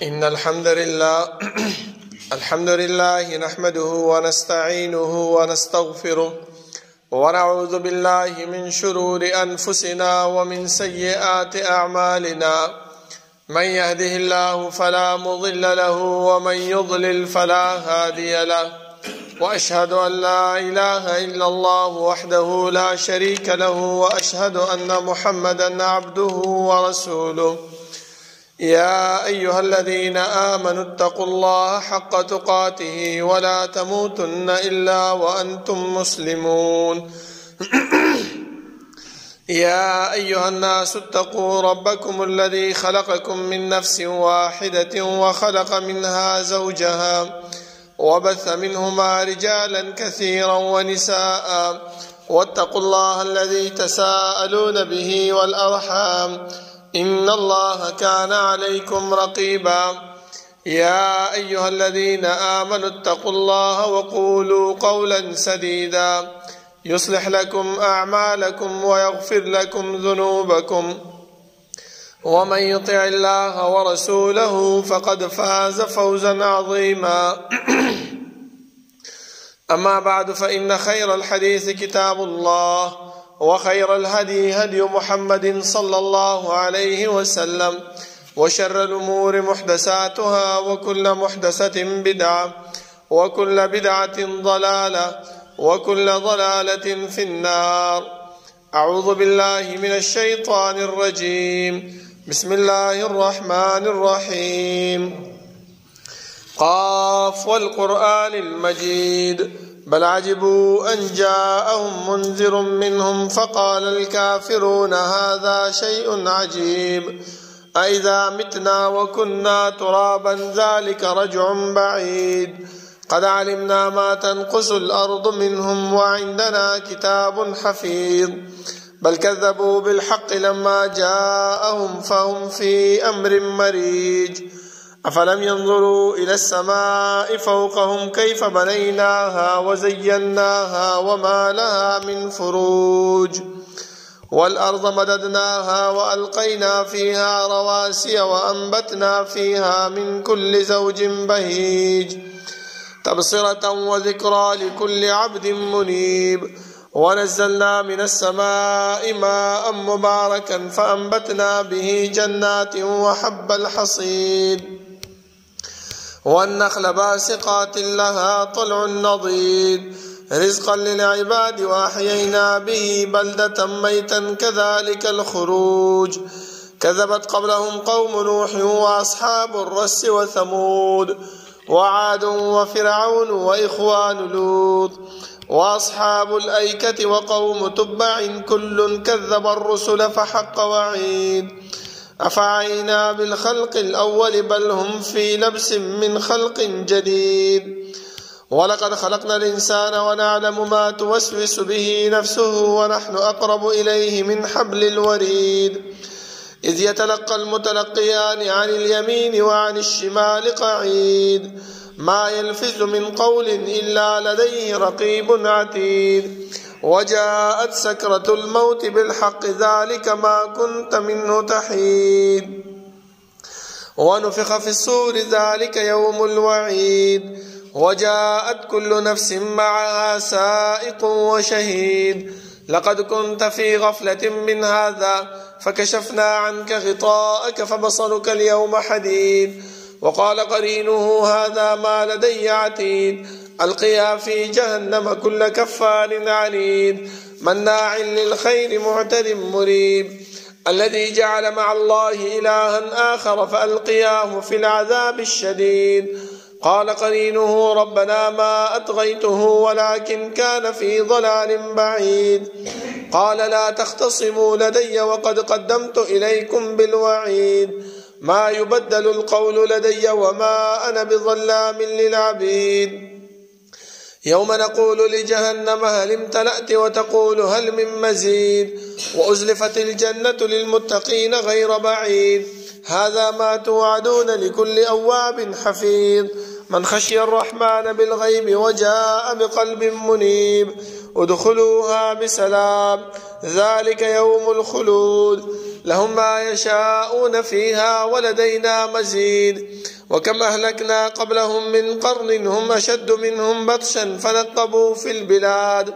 إن الحمد لله نحمده ونستعينه ونستغفره ونعوذ بالله من شرور أنفسنا ومن سيئات أعمالنا. من يهده الله فلا مضل له ومن يضلل فلا هادي له، وأشهد أن لا إله إلا الله وحده لا شريك له، وأشهد أن محمدا عبده ورسوله. يا أيها الذين آمنوا اتقوا الله حق تقاته ولا تموتن إلا وأنتم مسلمون. يا أيها الناس اتقوا ربكم الذي خلقكم من نفس واحدة وخلق منها زوجها وبث منهما رجالا كثيرا ونساء، واتقوا الله الذي تساءلون به والأرحام إن الله كان عليكم رقيبا. يا أيها الذين آمنوا اتقوا الله وقولوا قولا سديدا يصلح لكم أعمالكم ويغفر لكم ذنوبكم، ومن يطع الله ورسوله فقد فاز فوزا عظيما. أما بعد، فإن خير الحديث كتاب الله، وخير الهدي هدي محمد صلى الله عليه وسلم، وشر الأمور محدثاتها، وكل محدثة بدعة، وكل بدعة ضلالة، وكل ضلالة في النار. أعوذ بالله من الشيطان الرجيم. بسم الله الرحمن الرحيم. قاف والقرآن المجيد بل عجبوا أن جاءهم منذر منهم فقال الكافرون هذا شيء عجيب أإذا متنا وكنا ترابا ذلك رجع بعيد قد علمنا ما تنقص الأرض منهم وعندنا كتاب حفيظ بل كذبوا بالحق لما جاءهم فهم في أمر مريج أفلم ينظروا إلى السماء فوقهم كيف بنيناها وزيناها وما لها من فروج والأرض مددناها وألقينا فيها رواسي وأنبتنا فيها من كل زوج بهيج تبصرة وذكرى لكل عبد منيب ونزلنا من السماء ماء مباركا فأنبتنا به جنات وحب الحصيد والنخل باسقات لها طلع نضيد رزقا للعباد وأحيينا به بلدة ميتا كذلك الخروج كذبت قبلهم قوم نوح وأصحاب الرس وثمود وعاد وفرعون وإخوان لوط وأصحاب الأيكة وقوم تبع كل كذب الرسل فحق وعيد أفعينا بالخلق الأول بل هم في لبس من خلق جديد ولقد خلقنا الإنسان ونعلم ما توسوس به نفسه ونحن أقرب إليه من حبل الوريد إذ يتلقى المتلقيان عن اليمين وعن الشمال قعيد ما يلفظ من قول إلا لديه رقيب عتيد وجاءت سكرة الموت بالحق ذلك ما كنت منه تحيد ونفخ في الصور ذلك يوم الوعيد وجاءت كل نفس معها سائق وشهيد لقد كنت في غفلة من هذا فكشفنا عنك غطاءك فبصرك اليوم حديد وقال قرينه هذا ما لدي عتيد ألقيا في جهنم كل كفار عنيد مناع للخير معتد مريب الذي جعل مع الله إلها آخر فألقياه في العذاب الشديد قال قرينه ربنا ما أطغيته ولكن كان في ضلال بعيد قال لا تختصموا لدي وقد قدمت إليكم بالوعيد ما يبدل القول لدي وما أنا بظلام للعبيد يوم نقول لجهنم هل امتلأت وتقول هل من مزيد وأزلفت الجنة للمتقين غير بعيد هذا ما توعدون لكل أواب حفيظ من خشي الرحمن بالغيب وجاء بقلب منيب ادخلوها بسلام ذلك يوم الخلود لهم ما يشاءون فيها ولدينا مزيد وكم أهلكنا قبلهم من قرن هم أشد منهم بطشا فنقبوا في البلاد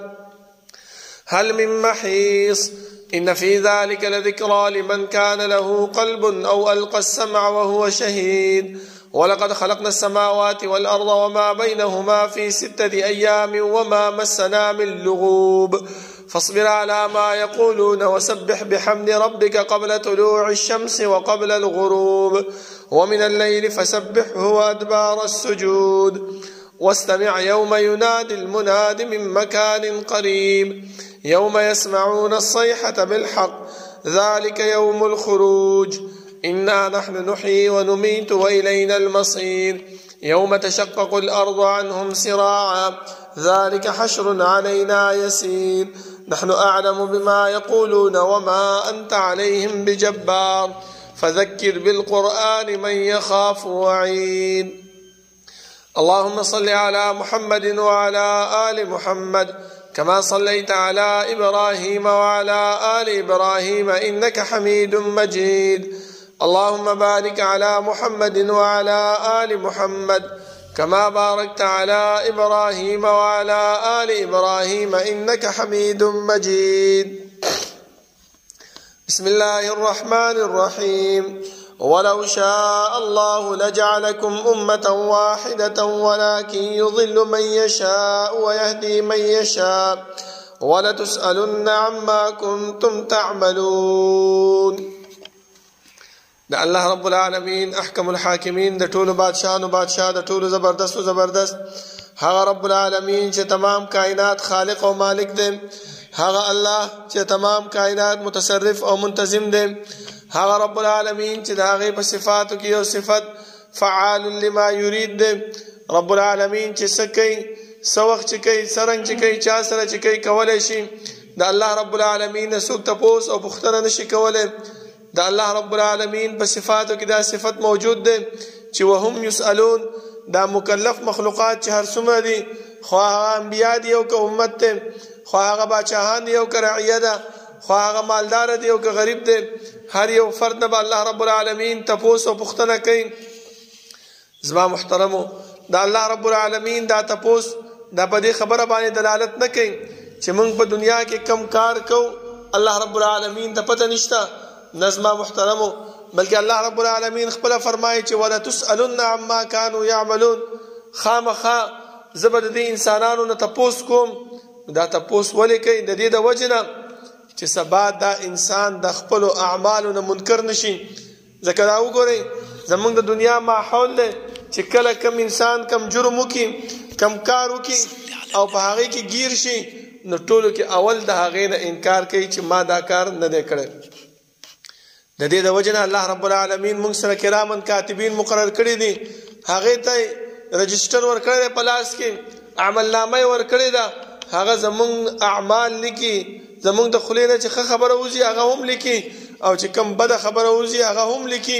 هل من محيص إن في ذلك لذكرى لمن كان له قلب أو ألقى السمع وهو شهيد ولقد خلقنا السماوات والأرض وما بينهما في 6 أيام وما مسنا من لغوب فاصبر على ما يقولون وسبح بحمد ربك قبل طلوع الشمس وقبل الغروب ومن الليل فسبحه وأدبار السجود واستمع يوم ينادي المناد من مكان قريب يوم يسمعون الصيحة بالحق ذلك يوم الخروج إنا نحن نحيي ونميت وإلينا المصير يوم تشقق الأرض عنهم سراعا ذلك حشر علينا يسير نحن أعلم بما يقولون وما أنت عليهم بجبار فذكر بالقرآن من يخاف وعيد اللهم صل على محمد وعلى آل محمد كما صليت على إبراهيم وعلى آل إبراهيم إنك حميد مجيد اللهم بارك على محمد وعلى آل محمد كما باركت على إبراهيم وعلى آل إبراهيم إنك حميد مجيد بسم الله الرحمن الرحيم ولو شاء الله لجعلكم أمة واحدة ولكن يضل من يشاء ويهدي من يشاء ولتسألن عما كنتم تعملون دا الله رب العالمين احکم الحاکمین د ټولو بادشاہانو بادشاہ د ټولو زبردست هغه رب العالمین چې تمام کائنات خالق او مالک دی هغه الله چې تمام کائنات متصرف او منتظم دی هغه رب العالمین چې د هغې په صفاتو کې یو صفت فعال لما یرید دی رب العالمین چې څه کوي څه وخت چې کوي څرنګ چې کوي چا سره چې کوي کولی شي د الله رب العالمین نه څوک تپوس او پوښتنه نشي کولی دا الله رب العالمین په صفاتو کې دا صفت موجود دی چې وهم یسألون دا مکلف مخلوقات چې هر څومره دي خو هغه انبیا دي او که امت دی خو هغه باچاهان دي او که رعیه ده خو هغه مالدار دی او که غریب دی هر یو فرد نه به الله رب العالمین تپوس او پوښتنه کوي زما محترمو دا الله رب العالمین دا تپوس دا په دې خبره باندې دلالت نه کوي چې موږ په دنیا کې کم کار کوو الله رب العالمین ته پته نشته نظمه محترمو بلکې الله رب العالمین خپل فرمایي چې ولا تسألن عما كانوا يعملون خامخا زبر دې انسانانو نه تپوس کوم دا تپوس ولې کوي د دې د وجنه چې سبا دا انسان د خپل اعمالو نه منکر نشي ځکه دا وګورئ زمونږ د دنیا ماحول دی چې کله کم انسان کم جرم وکړي کم کار وکړي او په هغې کې گیر شي نو ټولو کې اول د هغې نه انکار کوي چې ما دا کار نه دی کړی د دې د وجه نه الله رب العالمین موږ سره کرامن کاتبین مقرر کړي دي هغې ته رجسټر ورکړی دی په لاس کې عملنامه یې ورکړې ده هغه زمونږ اعمال لیکي زمونږ د خولې نه چې ښه خبره وځي هغه هم لیکي او چې کم بده خبره وځي هغه هم لیکي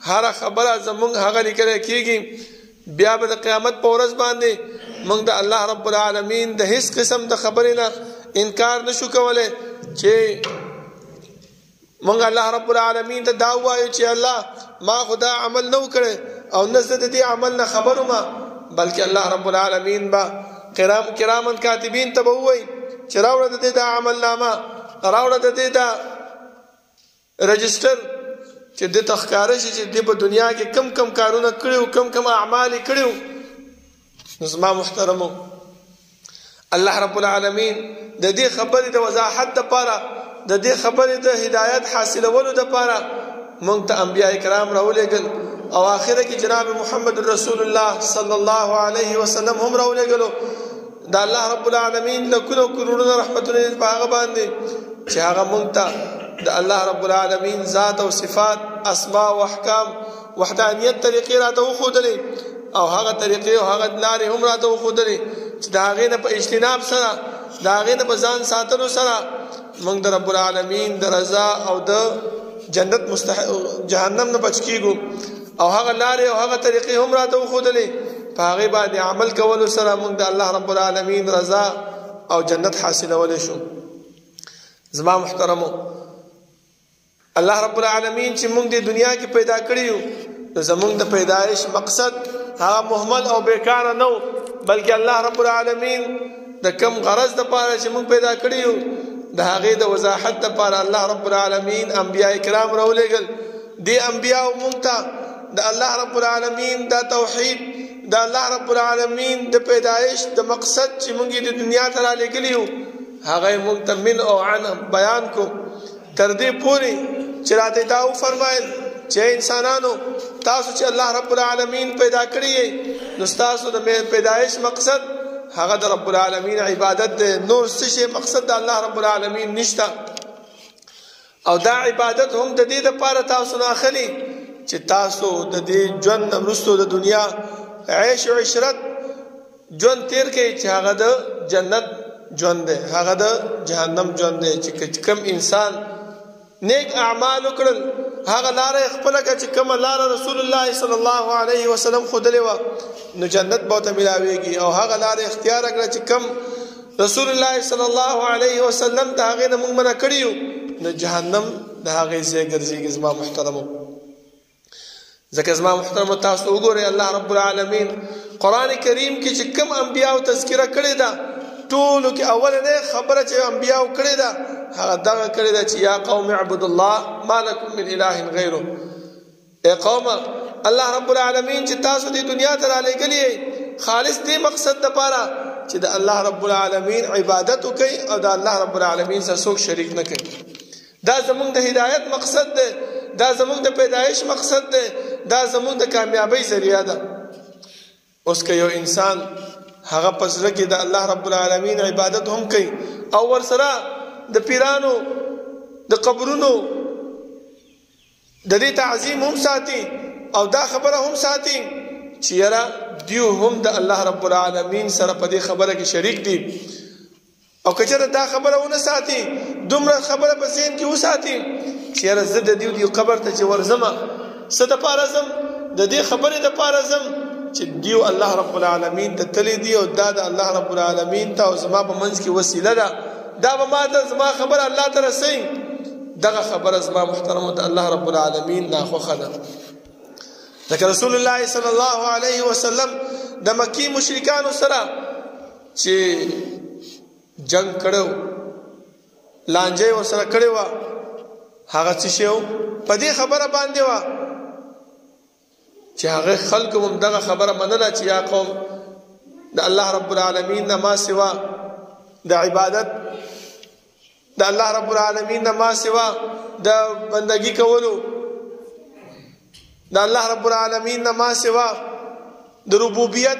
هره خبره زمونږ هغه لیکلی کېږي بیا به د قیامت په ورځ باندې موږ د الله رب العالمین د هیڅ قسم د خبرې نه انکار نشو کولی چې مونږ الله رب العالمین ته دا وایو چې الله ما خدا عمل نو کړی او نه زه د دې عمل نه خبر وم بلکې الله رب العالمین به کرامن کاتبین ته به ووایي چې راوړه د دې دا عملنامه راوړه د دې دا رجسټر چې دې ته ښکاره شي چې دې په دنیا کې کم کم کارونه کړي کم کم اعمال یې کړي نو زما محترمو الله رب العالمین د دې خبرې د وضاحت دپاره د دې خبرې د هدایت حاصلولو دپاره موږ ته انبیاء کرام راولېږل او آخره کې جناب محمد رسول الله صلی الله علیه وسلم هم راولېږلو دا الله رب العالمین لکونو کرونو رحمتونه په هغه باندې چې هغه موږ ته د الله رب العالمین ذات او صفات اسماء او احکام وحدانیت طریقې راته وښودلې او هغه طریقې او هغه لارې هم راته وښودلې چې د هغې نه په اجتناب سره د هغې نه په ځان ساتلو سره موږ د رب العالمین د رضا او د جنت جهنم نه بچ کیږو او هغه لارې او هغه طریقې هم راته وښودلې په هغې باندې عمل کولو سره موږ د الله رب العالمین رضا او جنت حاصلولی شو زما محترمو الله رب العالمین چې موږ د دنیا کې پیدا کړیو نو زموږ د پیدایش مقصد هغه مهمل او بیکاره نه و، بلکې الله رب العالمین د کم غرض دپاره چې موږ پیدا کړیو د هغې د وضاحت دپاره الله رب العالمین انبیاء کرام راولېږل. دې انبیاو موږ ته د الله رب العالمین دا توحید د الله رب العالمین د پیدایش د مقصد چې موږ د دنیا ته رالېږلي یو هغه یې موږ ته من او عن بیان کو، تر دې پورې چې راته دا وفرمایل چې انسانانو تاسو چې الله رب العالمین پیدا کړی یې نو ستاسو د پیدایش مقصد هغه د رب العالمین عبادت دی، نور څه شی مقصد د الله رب العالمین نشته. او دا عبادت هم د دې دپاره تاسو نه اخلي چې تاسو د دې ژوند نه وروستو د دنیا عیش و عشرت ژوند تیر کړئ چې هغه د جنت ژوند دی، هغه د جهنم ژوند دی. چې کوم انسان نیک اعمال وکړل هغه لاره خپله کړه چې کومه لاره رسول الله صلی الله علیه وسلم ښودلې وه نو جنت به ورته میلاویږي، او هغه لاره اختیار کړه چې کوم رسول الله صلی الله علیه وسلم د هغې نه موږ منع کړي یو نو جهنم د هغې ځای ګرځېږي. زما محترمو ځکه زما محترمو تاسو وګورئ الله رب العالمین قرآن کریم کې چې کوم انبیاو تذکره کړې ده ټولو کې اولنۍ خبره چې انبیاو کړې ده هغه دغه کړې ده چې یا قوم اعبدوا الله ما لکم من اله غیره. ای قومه الله رب العالمین چې تاسو دې دنیا ته رالېږلي یې خالص دې مقصد دپاره چې د الله رب العالمین عبادت وکړئ او د الله رب العالمین سره څوک شریک نه کوي. دا زمونږ د هدایت مقصد دی، دا زمونږ د پیدایش مقصد دی، دا زمونږ د کامیابی ذریعہ ده. اوس که یو انسان هغه په زړه کې د الله رب العالمین عبادت هم کوي او ورسره د پیرانو د قبرونو د دې تعظیم هم ساتي او دا خبره هم ساتي چې یاره دیو هم د الله رب العالمین سره په دې خبره کې شریک دي، او که چېرته دا خبره ونه ساتي دومره خبره په ذهن کې وساتي چې یاره زه د دیو قبر ته چې ورځمه څه دپاره ځم د دې خبرې دپاره ځم چې دیو الله رب العالمین ته تللی دی او دا د الله رب العالمین ته او زما په منځ کې وسیله ده، دا به ما ته زما خبره الله ته رسوي. دغه خبره زما محترمو د الله رب العالمین ناخوښه ده. ځکه رسول الله صلی الله علیه وسلم د مکی مشرکانو سره چې جنگ کړو لانجه ورسره کړې وه هغه څه شی و په دې خبره باندې وه چې هغه خلکو هم دغه خبره منله چې یا قوم د الله رب العالمین نه ما سوا د عبادت د الله رب العالمین نه ما سوا د بندگی کولو د الله رب العالمین نه ما سوا د ربوبیت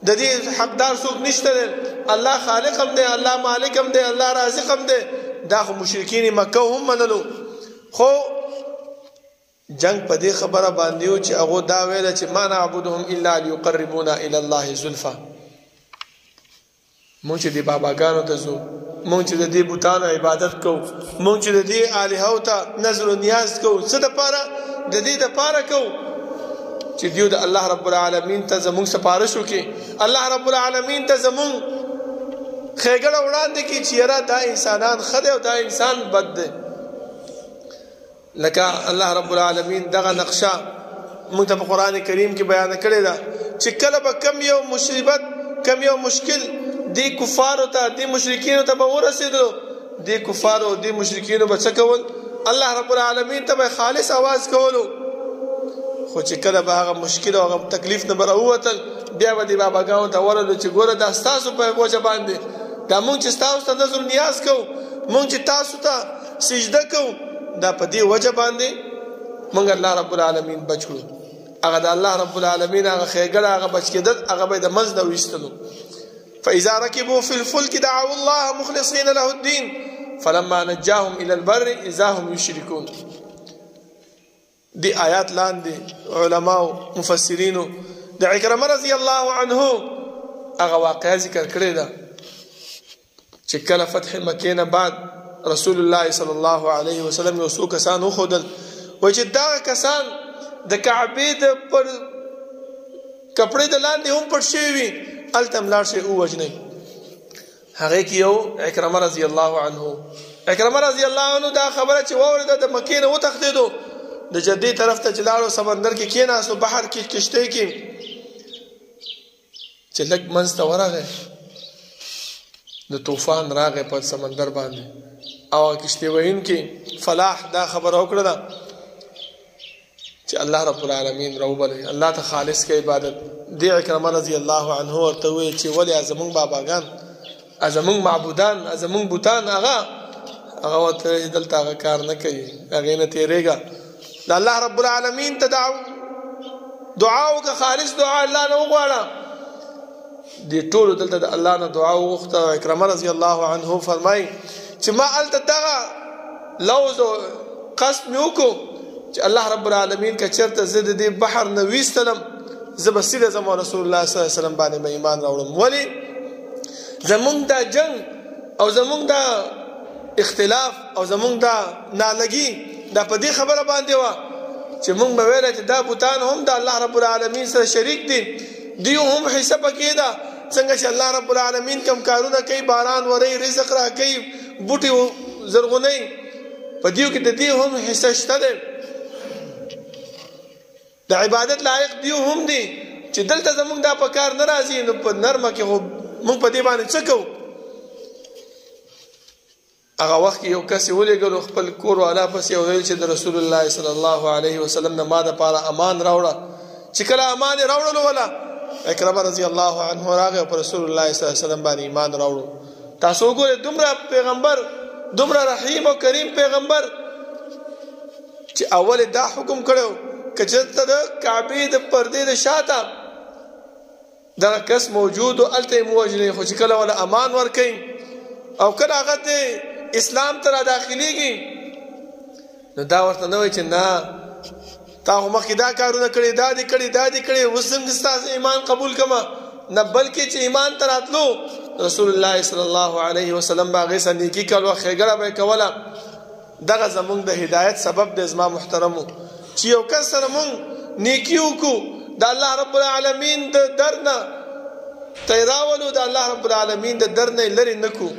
د دې حقدار څوک نشته دی، الله خالق هم دی، الله مالک هم دی، الله رازق هم دی. دا خو مشرکین مکه هم منلو، خو جنگ په دې خبره باندې و چې هغه دا ویل چې ما نعبدهم الا ليقربونا الى الله زلفا. مونږ چې د باباګانو ته ځو، مونږ چې د دې بوتانو عبادت کوو، مونږ چې د دې الهو ته نظر و نیاز کوو، څه دپاره؟ د دې دپاره کوو چې دیو د الله رب العالمین ته زمونږ سپارش وکړي، الله رب العالمین ته زمونږ ښېګړه وړاندې کړي چې یاره دا انسانان ښه دی او دا انسان بد دی. لکه الله رب العالمین دغه نقشه موږ ته په قرآن کریم کې بیان کړې ده چې کله به کم یو مصیبت کم یو مشکل دې کفارو ته دې مشرکینو ته به ورسېدلو دې کفارو دې مشرکینو به څه کول؟ الله رب العالمین ته به خالص آواز کولو. خو چې کله به هغه مشکل او هغه تکلیف نه به راووتل بیا به دې باباګانو ته ورلو چې ګوره دا ستاسو په وجه باندې دا مونږ چې ستاسو ته نظر نیاز کوو، مونږ چې تاسو ته سجده کوو، دا په دې وجه باندې مونږ الله رب العالمین بچ کړو. هغه د الله رب العالمین هغه ښېګړه هغه بچ کېدل هغه به یې د منځ نه ویستلو. فإذا ركبوا في الفلك دعوا الله مخلصين له الدين فلما نجاهم إلى البر إذا هم يشركون. دی آیات لاندې علماء مفسرینو د عکرمه رضی الله عنه هغه واقعه ذکر کړې ده چې کله فتح مکې نه بعد رسول الله صلی الله علیه وسلم یو څو کسان وښودل وایي چې دغه کسان د کعبې د پر کپړې د لاندې هم پټ شوي وي هلته هم لاړ شئ ووژنئ. هغې کې یو عکرمه رضی الله عنه اکرمه رضی الله عنه دا خبره چې واورېده د مکې نه وتښتېدو د جدې طرف ته چې لاړو سمندر کې کېناستو بحر کې کشتۍ کې چې لږ منځ ته ورغی د طوفان راغی په سمندر باندې او کشتۍ وهونکي فلاح دا خبره وکړله چې الله رب العالمین راوبلئ الله ته خالص کې عبادت دی اکرمه رضی الله عنه ورته وویل چې ولې زمونږ باباګان زمونږ معبودان زمونږ بوتان هغه ورته دلته هغه کار نه کوي هغې نه تېرېږه د الله رب العالمین ته دعا وکړه خالص دعا الله نه وغواړه دې ټولو دلته د الله نه دعا وغوښته اکرمه رضی الله عنه فرمایي چې ما هلته دغه لوز او قصد مې وکړو چې الله رب العالمین که چېرته زه د دې بحر نه ویستلم زه به سیده ځم او رسول الله صلی الله علیه وسلم باندې به ایمان راوړم ولې زمونږ دا جنگ او زمونږ دا اختلاف او زمونږ دا نالګي دا په دې خبره باندې وه چې مونږ به ویله چې دا بوتان هم د الله رب العالمین سره شریک دي دیو هم حصه پکې ده څنګه چې الله رب العالمین کوم کارونه کوي باران وري رزق راکوي بوټي زرغونوي په دیو کې د دې هم حصه شته ده د عبادت لایق دیو هم دي چې دلته زمونږ دا په کار نه راځي نو په نرمه کې خو مونږ په دې باندې څه کوو هغه وخت کې یو کس یې ولېږلو خپل کور والا پسې یې ویل چې د رسول الله صلی الله علیه وسلم نه ما دپاره امان راوړه چې کله امان یې راوړلو وله اکرمه رضی الله عنه راغی او په رسول الله صلی الله علیه وسلم باندې ایمان راوړو تاسو وګورئ دومره پیغمبر دومره رحیم او کریم پیغمبر چې اول دا حکم کړو که چېرته د کعبې د پردې د شاته دغه کس موجود و هلته یې مو وژنئ خو چې کله وله امان ورکوي او کله هغه ته اسلام ته را داخلیږي نو دا ورته نه وایي چې نه تا خو مخکې دا کارونه کړي دا دې کړي دا دې کړي اوس څنګه ستاسو ایمان قبول کړمه نه بلکې چې ایمان ته راتلو رسول الله صلی الله علیه وسلم به هغې سره نیکي کول ښېګړه به یې کوله دغه زمونږ د هدایت سبب دی زما محترمو چې یو کس سره مونږ نیکي وکړو د الله رب العالمین د در نه ته یې راولو د الله رب العالمین د در نه یې لرې نه کړو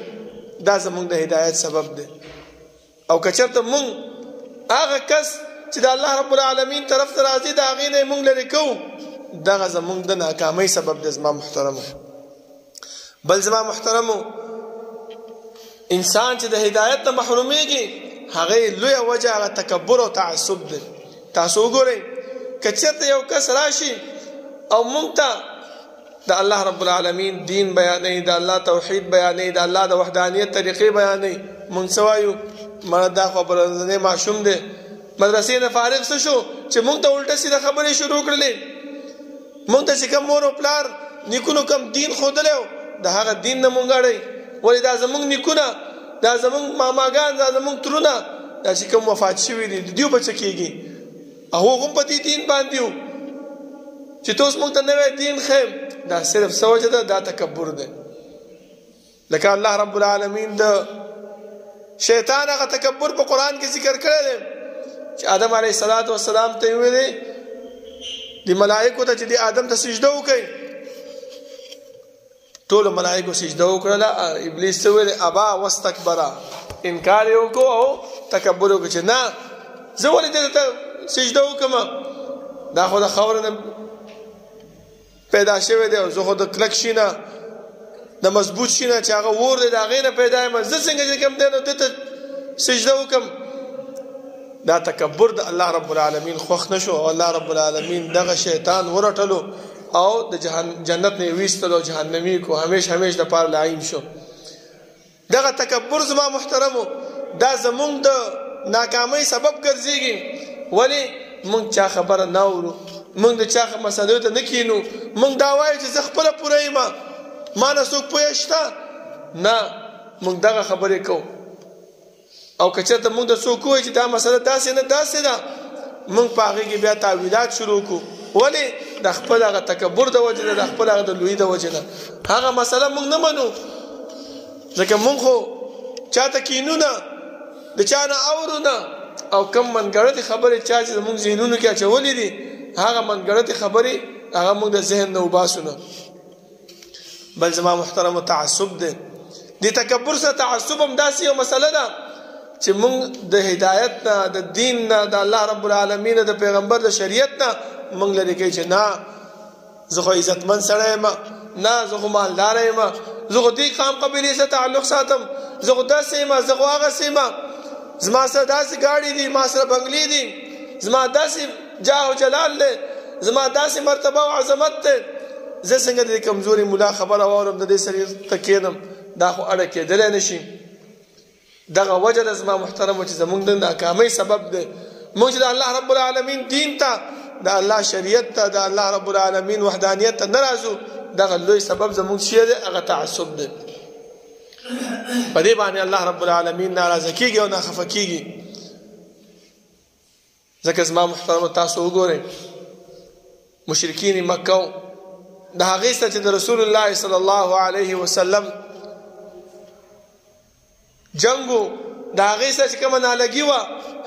دا زمونږ د هدایت سبب دی او که چېرته مونږ هغه کس چې د الله رب العالمین طرف ته راځي د هغې نه یې مونږ لرې کوو دغه زمونږ د ناکامۍ سبب دی زما محترمو بل زما محترمو انسان چې د هدایت نه محرومیږي هغې لویه وجه هغه تکبر او تعصب دی تاسو وګورئ که چېرته یو کس راشي او مونږ ته د الله رب العالمین دین بیانوي د الله توحید بیانوي د الله د وحدانیت طریقې بیانوي مونږ څه وایو مړه دا خو بلنځنی ماشوم دی مدرسې نه فارغ څه شو چې مونږ ته الټه سیده خبرې شروع کړلې مونږ ته چې کوم مور او پلار نیکونو کوم دین ښودلی و د هغه دین نه مونږ اړئ ولې دا زمونږ نیکونه دا زمونږ ماماګان دا زمونږ ترونه دا چې کوم وفات شوي دي د دیو به څه کېږي هغه هم په دې دین باندې و چې ته اوس مونږ ته نوی دین ښیم دا صرف څه وجه ده دا تکبر دی لکه الله رب العالمین د شیطان هغه تکبر په قرآن کې ذکر کړی دی چې آدم علیه السلام ته یې ویلې د ملایکو ته چې د آدم ته سجده وکړئ ټولو ملایکو سجده وکړله ابلیس څه ویلې ابا واستکبره انکار یې وکړو او تکبر وکړو چې نه زه ولې دې ته سجده وکړم دا خو د خاورې نه پیدا شوی دی او زه خو د کلک شي نه د مضبوط شي نه چې هغه اور دی د هغې نه پیدا یم زه څنګه چې کوم دی نو دې ته سجده وکړم دا تکبر د الله رب العالمین خوښ نه شو او الله رب العالمین دغه شیطان ورټلو او د جنت نه یې ویستلو جهنمي کو همیش دپاره لعین شو دغه تکبر زما محترمو دا زمونږ د ناکامۍ سبب ګرځېږي ولې مونږ چا خبره نه اورو مونږ د چا مسلو ته نه کینو مونږ دا وایو چې زه خپله پوره یم ما نه څوک پوهه شته نه مونږ دغه خبرې کوو او که چېرته مونږ د څوک ووایي چې دا مسله داسې نه داسې ده مونږ په هغې کې بیا تعویلات شروع کړو ولې د خپل هغه تکبر د وجې نه د خپل هغه د لویي د وجې نه هغه مسله مونږ نه منو ځکه مونږ خو چاته کینو نه د چا نه اورو نه او کم منګړتې خبرې چا چې زمونږ ذهنونو کې اچولې دي هغه منګړتې خبرې هغه مونږ د ذهن نه وباسو نه بل زما محترمو تعصب دی د تکبر سره تعصب هم داسې یو مسله ده چې موږ د هدایت نه، د دین نه، د الله رب العالمین د پیغمبر د شریعت نه موږ لري کوي چې نه زه خو عزتمن سړی یم، نه زه خو مالدار یم، زه خو دې قام قبیلې سره تعلق ساتم، زه خو داسې یم، زه خو هغسې یم، زما سره داسې ګاډي دي، ما سره بنګلې دي، زما داسې جاه و جلال دی، زما داسې مرتبه او عظمت دی، زه څنګه د کمزوري ملا خبره واورم د دې سړي ته کښېنم؟ دا خو اړه کېدلی نه شي. دغه وجه ده زما محترمو چې زموږ د ناکامۍ سبب دی. موږ چې د الله رب العالمین دین ته، د الله شریعت ته، د الله رب العالمین وحدانیت ته نه راځو، دغه لوی سبب زموږ شی دی، هغه تعصب دی. په دې باندې الله رب العالمین ناراضه کېږي او ناخفه کېږي. ځکه زما محترمو تاسو وګورئ مشرکین مکه د هغې سره چې د رسول الله صلی الله علیه وسلم جنګو، د هغې سره چې کومه نالګي وه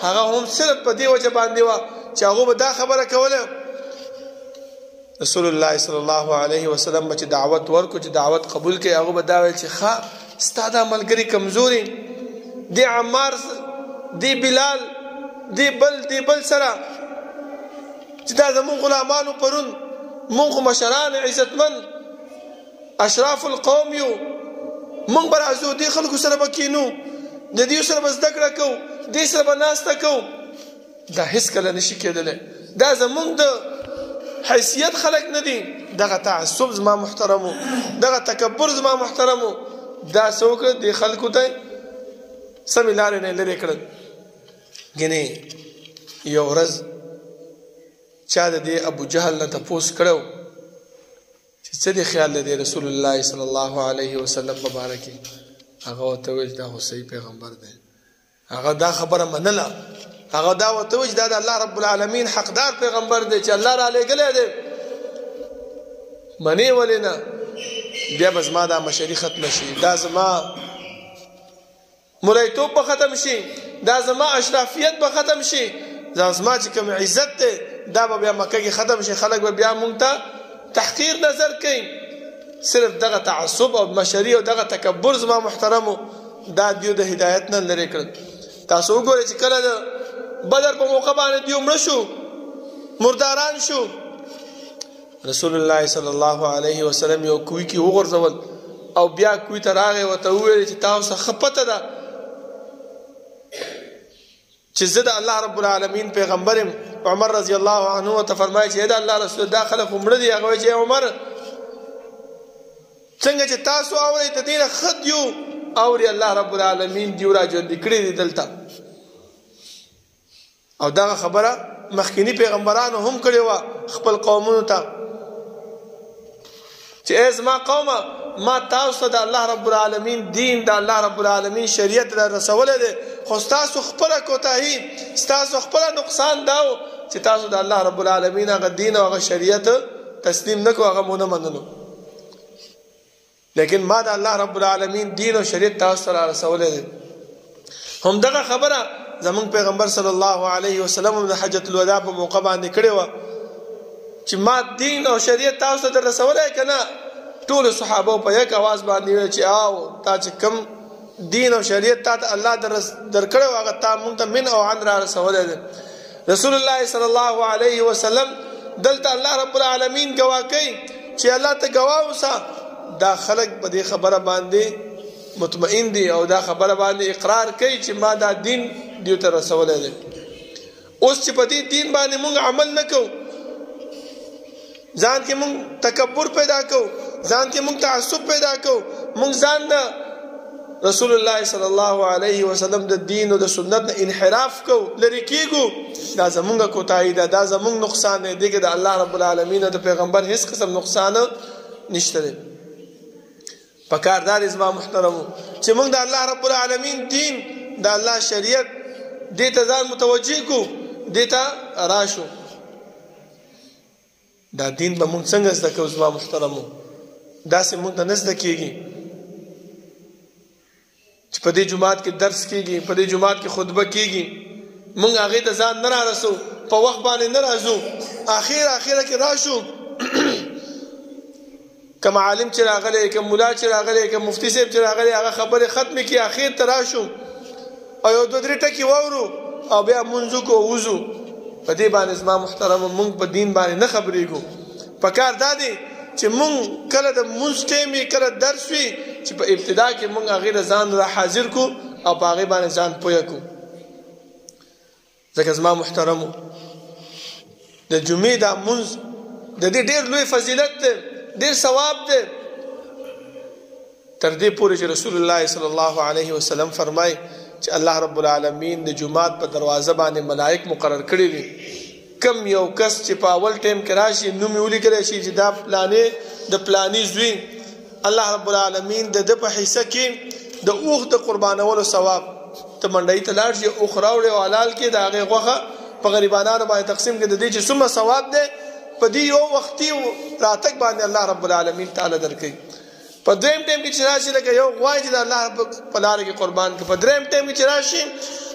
هغه هم صرف په دې وجه باندې وه چې هغو به دا خبره کوله رسول الله صلی الله علیه وسلم به چې دعوت ورکړو چې دعوت قبول کړي، هغو به دا ویل چې ښه ستا دا ملګري کمزوري دی، عمار دی، بلال دی بل سره چې دا زمونږ غلامانو پرون مونږ خو مشران عزتمن اشراف القوم یو، مونږ به راځو دې خلکو سره به کینو، د دې سره به زده کړه کوو، دې سره به ناسته کوو. دا هیڅکله نشي کېدلی، دا زمونږ د حیثیت خلک نه دي. دغه تعصب زما محترمو، دغه تکبر زما محترمو، دا څه وکړه دې خلکو ته سمې لارې نه لرې کړل. ګینې یو ورځ چا د دې ابو جهل نه تپوس کړو چې څه دې خیال دی رسول الله صلی الله علیه وسلم په باره کې؟ هغه ورته وویل دا خو صحیح پیغمبر دی. هغه دا خبره منله، هغه دا ورته وویل چې دا د الله رب العالمین حقدار پیغمبر دی چې الله را لېږلی دی. منې ولې نه؟ بیا به زما دا مشري ختمه شي، دا زما مریتوب به ختم شي، دا زما اشرافیت به ختم شي، دا زما چې کوم عزت دی دا به بیا مکه کې ختم شي، خلک به بیا مونږ ته تحقیر نظر کوي. صرف دغه تعصب او مشري او دغه تکبر زما محترمو دا دیو د هدایت نه لرې کړل. تاسو وګورئ چې کله د بدر په موقع باندې دیو مړه شو، مرداران شو، رسول الله صلی الله علیه وسلم یو کوی کې وغورځول او بیا کوی ته راغی ورته وویل چې تاسو ښه پته ده چې زه د الله رب العالمین پیغمبر یم. عمر رضی الله عنه ورته فرمایي چې د الله رسول دا خلک خو مړه دي. هغه وایي چې عمر څنګه چې تاسو اورئ د دې نه ښه دیو اوري الله رب العالمین دیو را ژوندي کړي دي دلته. او دغه خبره مخکینی پیغمبرانو هم کړې وه خپل قومونو ته چې ای زما قومه ما تاسو ته د الله رب العالمین دین، د الله رب العالمین شریعت در رسولی دی، خو ستاسو خپله کوتاهي، ستاسو خپله نقصان دا و چې تاسو د الله رب العالمین هغه دین او هغه شریعت تسلیم نه کړو، هغه مو نه منلو. لیکن ما د الله رب العالمین دین او شریعت تاسو ته را رسولی دی. همدغه خبره زمونږ پیغمبر صلی الله علیه وسلم هم د حجة الوداع په موقع باندې کړې وه چې ما دین او شریعت تاسو ته در رسولی که نه؟ ټولو صحابو په یک اواز باندې ویل چې او تا چې کوم دین او شریعت تا ته الله درکړی و هغه تا مونږ ته من او عن را رسولی دی. رسول الله صلی الله علیه وسلم دلته الله رب العالمین ګواه کوي چې الله ته ګواه اوسه دا خلک په دې خبره باندې مطمئن دي او دا خبره باندې اقرار کوي چې ما دا دین دیو ته رسولی دی. اوس چې په دې دین باندې مونږ عمل نه کوو، ځان کې مونږ تکبر پیدا کوو، ځان کې مونږ تعصب پیدا کوو، مونږ ځان نه رسول الله صلی الله علیه وسلم د دین او د سنت نه انحراف کوو، لرې کېږو، دا زمونږ کوتاهي ده، دا زمونږ نقصان دی. دې کې د الله رب العالمین او د پیغمبر هیڅ قسم نقصان نشته دی. پکار دا دی زما محترمو چې مونږ د الله رب العالمین دین، د الله شریعت دې ته ځان متوجه کو، دې ته راشو. دا دین به مونږ څنګه زده کوو زما محترمو؟ داسې مونږ ته نه زده کېږي چې په دې جومات کې درس کېږي، په دې جومات کې خطبه کېږي، مونږ هغې ته ځان نه رارسو، په وخت باندې نه راځو، اخره کې راشو کم عالم چې راغلی، کم ملا چې راغلی، کم مفتی صاحب چې راغلی، هغه خبرې ختمې کړي، اخر ته راشو او یو دوه درې ټکي واورو او بیا مونځ وکړو ووځو. په دې باندې زما محترمو مونږ په دین باندې نه خبرېږو. پکار دا دی چې مونږ کله د مونځ ټیم وي کله درس وي چې په ابتدا کې مونږ هغې ته ځان را حاضر کړو او په هغې باندې ځان پویه کړو. ځکه زما محترمو د جمعې دا مونځ د دې ډېر لوی فضیلت دی، ډېر ثواب دی، تر دې پورې چې رسول الله صلی الله علیه وسلم فرمای چې الله رب العالمین د جمعات په دروازه باندې ملائک مقرر کړي دي. کم یو کس چې په اول ټیم کې راشي نوم یې ولیکلی شي چې دا پلانې د پلاني زوی، الله رب العالمین د ده په حصه کې د اوښ د قربانولو ثواب، ته منډۍ ته لاړ شي اوښ راوړې او حلال کې د هغې غوښه په غریبانانو باندې تقسیم کړي، د دې چې څومره ثواب دی په دې یو وختي راتګ باندې الله رب العالمین تعالی درکوي. په دویم ټیم کې چې راشي لکه یو غوای چې د الله په لاره کې قربان کړي، په دریم ټیم کې چې راشي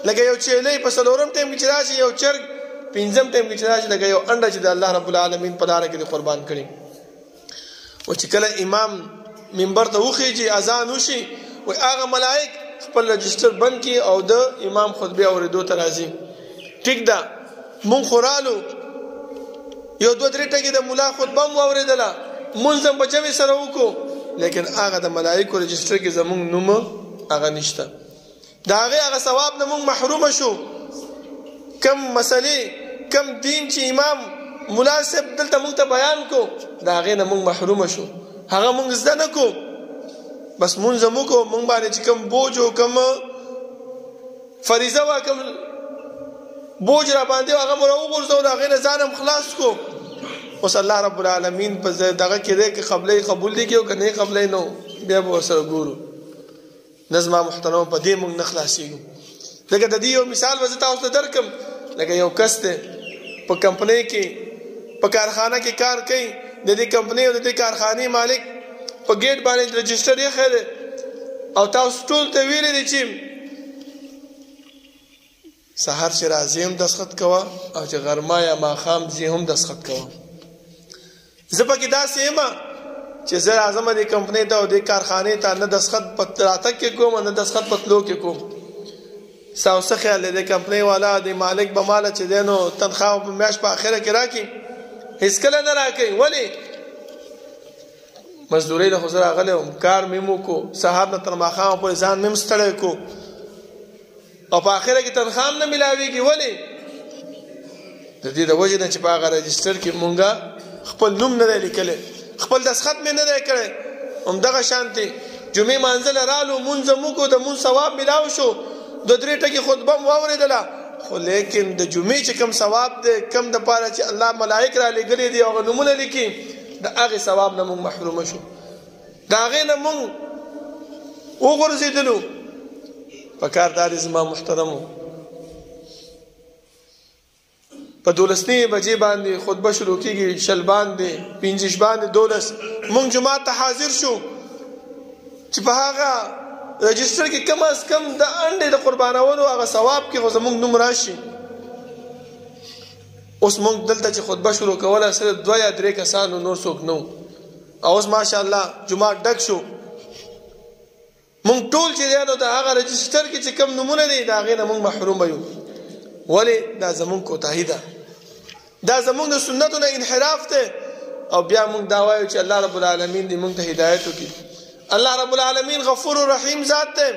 لکه یو چیلۍ، په څلورم ټیم کې چې راشي یو چرګ، پنځم ټیم کې چې راشي لکه یو انډه چې د الله رب العالمین په لاره کې قربان کړي. او چې کله امام منبر ته وخیږي اذان وشي وایي هغه ملائک خپل رجسټر بند کړي او د امام خطبې اورېدو ته راځي. ټیک ده مونږ خو رالو یو دوه درې ټکي د ملا خطبه هم واورېدله، مونځ هم په جمع سره وکړو، لیکن هغه د ملائکو رجسټر کې زمونږ نوم هغه نشته. د هغې هغه ثواب نه مونږ محرومه شو. کم مسلې کم دین چې امام ملا صاحب دلته مونږ ته بیان کو د هغې نه مونږ محرومه شو، هغه مونږ زده نه کو، بس مونځ هم وکړو، مونږ باندې چې کم بوج و کم فریضه وه کم بوج را باندې و هغه مو را وغورځو، د هغې نه ځان هم خلاص کو. اوس الله رب العالمین په دغه کې دی که قبله قبول دی کې او که نه قبله نو بیا به ورسره ګورو. نه زما محترمو په دې موږ نه خلاصېږو. لکه د دې یو مثال به زه تاسو ته درکړم. لکه یو کس دی په کمپنۍ کې په کارخانه کې کار کوي، د دې کمپنۍ او د دې کارخانې مالک په ګیټ باندې رجسټر ایښی دی او تاسو ټول ته ویلی دی چې سهار چې راځې هم دستخط کوه او چې غرمه یا ماښام ځې هم دستخط کوه. زه پکې داسې یم چې زه راځم دې کمپنۍ ته او دې کارخانې ته نه دستخط په راتګ کې کوم نه دستخط په تلو کې کوم. ستا څه خیال دی د کمپنۍ والا د مالک به ماله چې دی نو تنخواه په میاشت په اخره کې راکړي؟ هېڅکله نه راکوي. ولې؟ مزدورۍ له خو زه راغلی وم، کار مې هم وکړو، سهار نه تر ماښامه پورې ځان مې هم ستړی کړو او په اخره کې تنخواه هم نه میلاویږي. ولې؟ د دې د وجې نه چې په هغه رجسټر کې مونږه خپل نوم نه دی لیکلی، خپل دستخط مې نه دی کړی. همدغه شانتې جمعې مانځله رالو مونځ هم وکړو، د مونځ ثواب میلاو شو، دوه درې ټکي خطبه هم واورېدله، خو لیکن د جمعې چې کوم ثواب دی کوم دپاره چې الله ملائک را لېږلي دي هغه نومونه لیکي د هغې ثواب نه مونږ محرومه شو، د هغې نه مونږ وغورځېدلو. په کار دا دی زما محترمو په 12 بجې باندې خطبه شروع کېږي، شل باندې 15 باندې 12 مونږ جماعت ته حاضر شو چې په هغه رجسټر کې کم از کم د انډې د قربانولو هغه ثواب کې خو زمونږ نوم راشي. اوس مونږ دلته چې خطبه شروع کوله صرف 2 یا 3 کسانو، نور څوک نه و. او اوس ماشاءالله جماعت ډک شو. مونږ ټول چې دی نو د هغه رجسټر کې چې کم نومونه دي د هغې نه مونږ محرومه یو. ولې؟ دا زمونږ کوتاهي ده، دا زمونږ د سنتو نه انحراف دی. او بیا مونږ دا وایو چې الله رب العالمین دې مونږ ته هدایت وکړي. الله رب العالمین غفور رحیم ذات دی،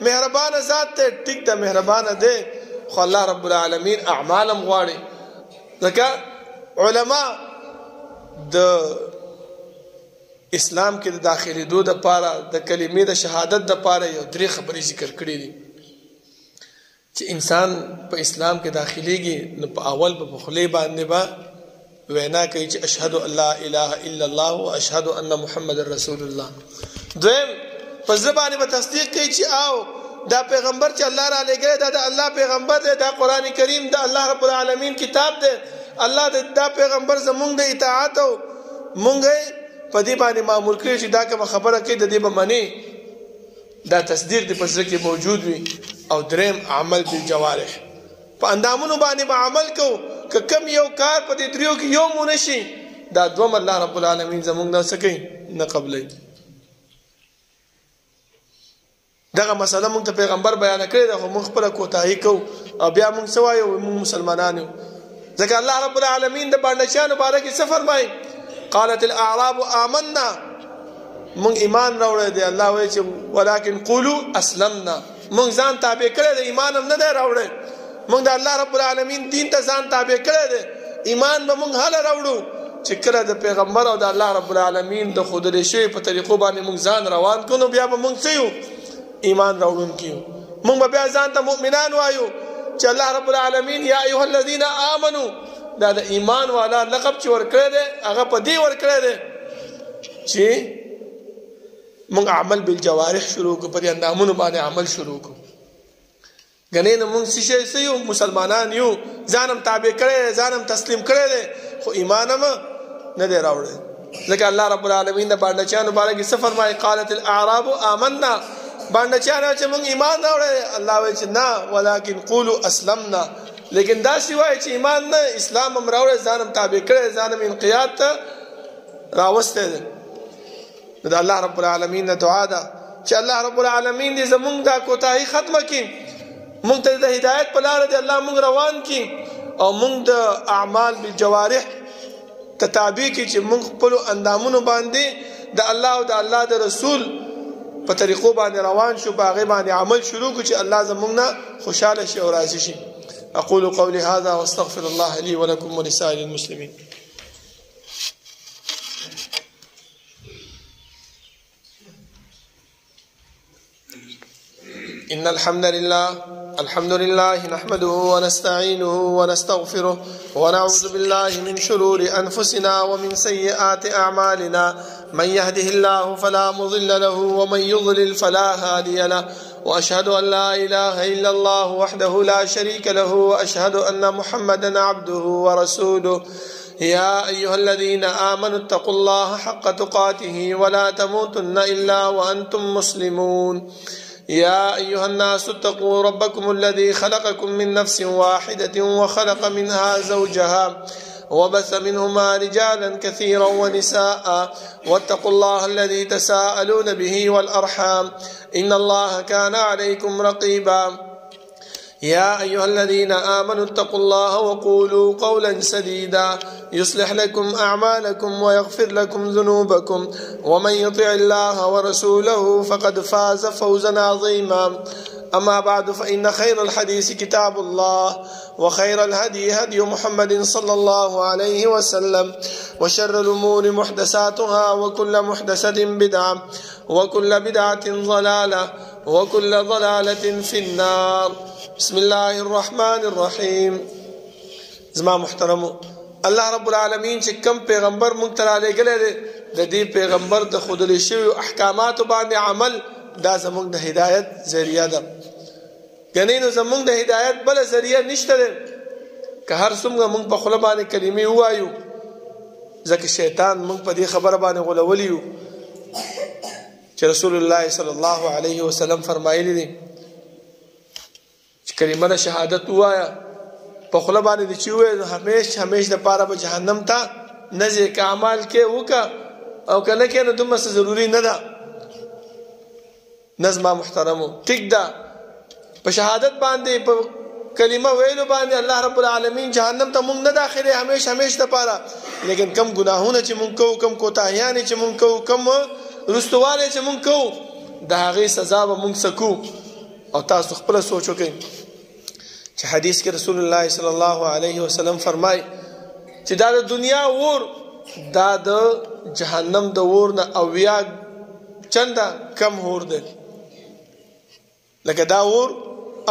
مهربانه ذات دی. ټیک ده مهربانه دی، خو الله رب العالمین اعمال هم غواړي. ځکه علما د اسلام کې د داخلېدو دپاره د کلمې د شهادت دپاره یو 3 خبرې ذکر کړي دي چې انسان په اسلام کې داخليږي نو په اول په خولې باندې به وینا کوي چې اشهد ان لا اله الا الله و اشهد ان محمد رسول الله. دویم په زبانه به تصدیق کوي چې او دا پیغمبر چې الله را لګره دا د الله پیغمبر دی، دا قران کریم د الله رب العالمین کتاب دی، الله دا پیغمبر زمونږ د اطاعت او مونږ په دې باندې مامور کړی چې دا کوم خبره کوي د دې به منی، دا تصدیق د پسره کې موجود وي. او دریم عمل بالجوارح، په اندامونو باندې به عمل کو، که کم یو کار په دې 3 کې یو مونږ نشي دا دوم الله رب العالمین زمونږ نه سکی نه قبلې. دغه مسله موږ ته پیغمبر بیان کړی ده خو موږ خپله کوتاهي کوو او بیا موږ څه وایو موږ مسلمانان یو ځکه الله رب العالمین د بانډچیانو باره کې څه فرمایي قالت الاعراب آمنا موږ ایمان راوړی دی الله وایي چې ولکن قولوا اسلمنا موږ ځان تابع کړی دی ایمان هم نه دی راوړی موږ د الله رب العالمین دین ته ځان تابع کړی دی ایمان به موږ هله راوړو چې کله د پیغمبر او د الله رب العالمین د ښودلې شوي په طریقو باندې موږ ځان روان کړو نو بیا به موږ څه یو ایمان راوړونکي یو موږ به بیا ځان ته مؤمنان وایو چې الله رب العالمین یا ایها الذین آمنو دا د ایمان والا لقب چې ورکړی دی هغه په دې ورکړی دی چې موږ عمل بالجوارح شروع کړو په دې اندامونو باندې عمل شروع کړو ګنې نو موږ څه یو مسلمانان یو ځان هم تابع کړی دی ځان هم تسلیم کړی دی خو ایمان هم نه دی راوړی ځکه الله رب العالمین د بانډچیانو باره کې څه فرمایي قالت الاعراب آمنا بانډچیانو چې موږ ایمان راوړی الله وایي چې نه ولکن قولوا اسلمنا لیکن داسې وایي چې ایمان نه اسلام هم راوړی ځان هم تابع کړی ځان هم انقیاد ته راوستی دی نو د الله رب العالمین نه دعا ده چې الله رب العالمین دې زموږ دا کوتاهي ختمه کړي موږ ته د هدایت په لاره دی الله موږ روان کړي او موږ د اعمال بالجوارح ته تابع کړي چې موږ خپلو اندامونو باندې د الله او د الله د رسول په طریقو باندې روان شو په هغې باندې عمل شروع کړو چې الله زموږ نه خوشحاله شي او راضي شي اقول قولي هذا واستغفر الله لي ولكم ولسائر المسلمين إن الحمد لله نحمده ونستعينه ونستغفره ونعوذ بالله من شرور أنفسنا ومن سيئات أعمالنا من يهده الله فلا مضل له ومن يضلل فلا هادي له وأشهد أن لا إله إلا الله وحده لا شريك له وأشهد أن محمدا عبده ورسوله يا أيها الذين آمنوا اتقوا الله حق تقاته ولا تموتن إلا وأنتم مسلمون يا أيها الناس اتقوا ربكم الذي خلقكم من نفس واحدة وخلق منها زوجها وبث منهما رجالا كثيرا ونساء واتقوا الله الذي تساءلون به والأرحام إن الله كان عليكم رقيبا يا أيها الذين آمنوا اتقوا الله وقولوا قولا سديدا يصلح لكم أعمالكم ويغفر لكم ذنوبكم ومن يطع الله ورسوله فقد فاز فوزا عظيما أما بعد فإن خير الحديث كتاب الله وخير الهدي هدي محمد صلى الله عليه وسلم وشر الأمور محدثاتها وكل محدثة بدعة وكل بدعة ضلالة وكل ضلالة في النار بسم الله الرحمن الرحيم زما محترمو الله رب العالمین چې کم پیغمبر مونږ ته رالیږلی دی د دې پیغمبر د ښودلې شویو احکاماتو باندې عمل دا زموږ د هدایت ذریعه ده یعنې نو زموږ د هدایت بله ذریعه نشته دی که هر څومره مونږ په خوله باندې کلمې ووایو ځکه شیطان مونږ په دې خبره باندې غولولی یو چې رسول الله صلی الله علیه وسلم فرمایلی دی چې کلمه د شهادت ووایه په خوله باندې دې چې ووایې همیش دپاره به جهنم ته نه ځې که اعمال کې وکړه او که نه کې نو دومره څه ضروري نه ده نه زما محترمو ټیک ده په شهادت باندې په کلمه ویلو باندې الله رب العالمین جهنم ته مونږ نه داخلې همیش دپاره لیکن کم ګناهونه چې مونږ کوو کم کوتاهیانې چې مونږ کوو کم رستوالی چې مونږ کوو د هغې سزا به مونږ سکو او تاسو خپله سوچ وکئ چې حدیث کې رسول الله صلی الله علیه وسلم فرمای چې دا د دنیا اور دا د جهنم د اور نه اویا چنده کم اور دی لکه دا اور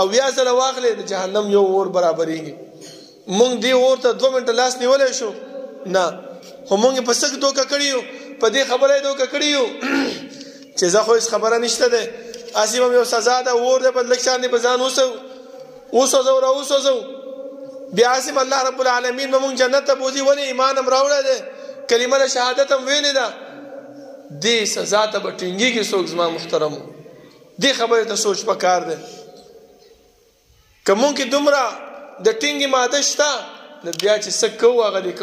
اویا ځله واخلې د جهنم یو اور برابریږي مونږ دې اور ته 2 منټه لاس نیولی شو نه خو مونږ په څه دوکه کړي یو په دې خبره یې دوکه کړي یو چې زه خو هېڅ خبره نشته دی هسې به یو سزا ده اور دی په لږ شانې به ځان وسوځو را وسوځو بیا هسې الله رب العالمین به مونږ جنت ته بوځي ولې ایمان هم راوړی دی کلمه د شهادت هم ویلې ده دې سزا ته به ټینګېږي څوک زما محترمو دې خبرې ته سوچ پکار دی که مونږ کې دومره د ټینګې ماده شته نو بیا چې څه کوو هغه دې کوو